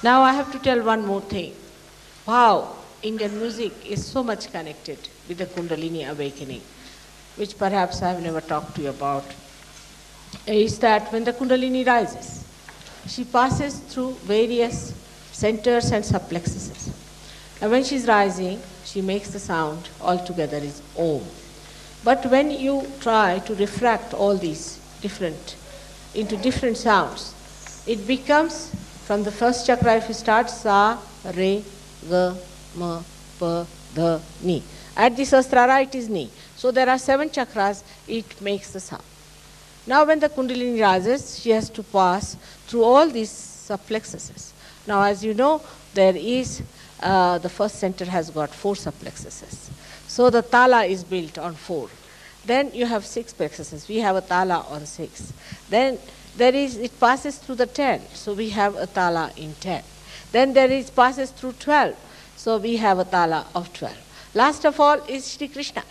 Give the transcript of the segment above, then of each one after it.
Now I have to tell one more thing. Wow, Indian music is so much connected with the Kundalini awakening, which perhaps I have never talked to you about, is that when the Kundalini rises, she passes through various centers and subplexuses. And when she's rising, she makes the sound altogether is Om. But when you try to refract all these into different sounds, it becomes, from the first chakra, if you start Sa, Re, Ga, Ma, Pa, Dha, Ni. At the Sahasrara it is Ni. So there are 7 chakras, it makes the sound. Now when the Kundalini rises, she has to pass through all these subplexuses. Now as you know, there is, the first center has got 4 subplexuses. So the tala is built on 4. Then you have 6 plexuses. We have a tala on 6. Then it passes through the 10. So we have a tala in 10. Then passes through 12. So we have a tala of 12. Last of all is Shri Krishna.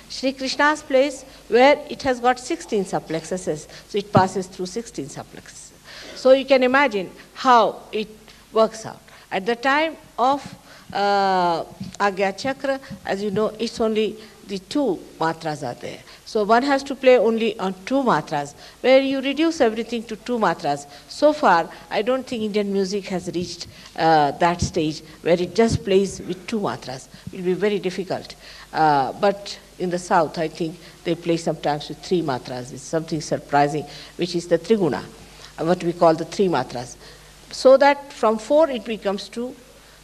Shri Krishna's place where it has got 16 subplexuses. So it passes through 16 subplexuses. So you can imagine how it works out. At the time of Agya Chakra, as you know, it's only the 2 matras are there. So one has to play only on 2 matras, where you reduce everything to 2 matras. So far, I don't think Indian music has reached that stage where it just plays with 2 matras. It will be very difficult. But in the south, I think they play sometimes with 3 matras. It's something surprising, which is the triguna, what we call the 3 matras. So that from 4 it becomes 2,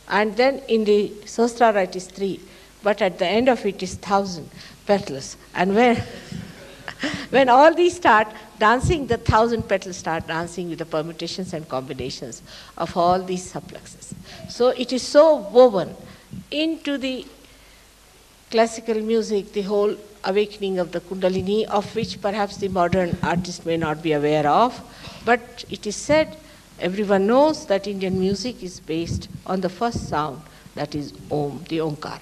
and then in the Sahasrara it is 3. But at the end of it is 1,000 petals. And when all these start dancing, the 1,000 petals start dancing with the permutations and combinations of all these subplexes. So it is so woven into the classical music, the whole awakening of the Kundalini, of which perhaps the modern artist may not be aware of. But it is said, everyone knows that Indian music is based on the first sound, that is Om, the Omkara.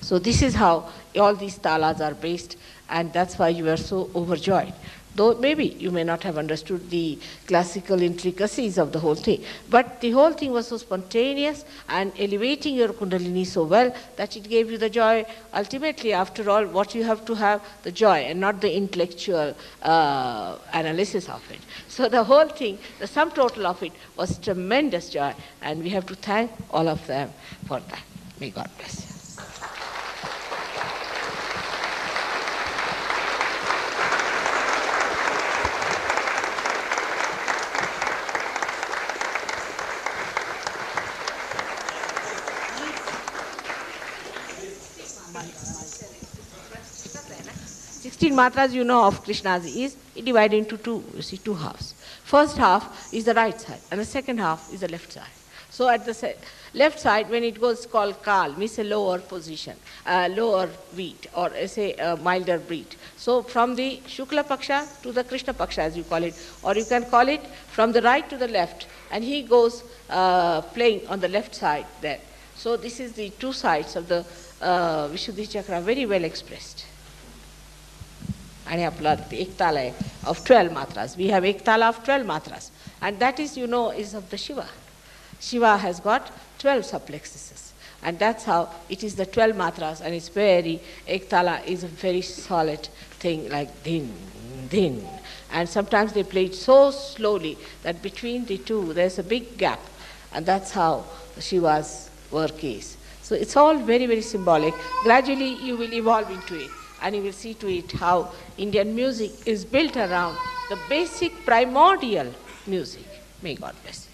So this is how all these talas are based, and that's why you are so overjoyed. Though maybe you may not have understood the classical intricacies of the whole thing, but the whole thing was so spontaneous and elevating your Kundalini so well that it gave you the joy. Ultimately, after all, what you have to have, the joy and not the intellectual analysis of it. So the whole thing, the sum total of it was tremendous joy, and we have to thank all of them for that. May God bless you. 16 matras you know of Krishna's is divided into 2, you see, 2 halves. First half is the right side, and the second half is the left side. So at the left side, when it goes called Kal, means a lower position, lower beat, or say a milder beat. So from the Shukla Paksha to the Krishna Paksha, as you call it, or you can call it from the right to the left, and he goes playing on the left side there. So this is the 2 sides of the Vishuddhi Chakra, very well expressed. आणि आपला एक ताल आहे of 12 matras. We have एक ताल of 12 matras, and that is, you know, is of the Shiva. Shiva has got 12 subplexuses, and that's how it is the 12 matras, and it's very, ek tala is a very solid thing, like din, din, and sometimes they play it so slowly that between the 2 there's a big gap, and that's how Shiva's work is. So it's all very, very symbolic. Gradually you will evolve into it, and you will see to it how Indian music is built around the basic primordial music. May God bless you.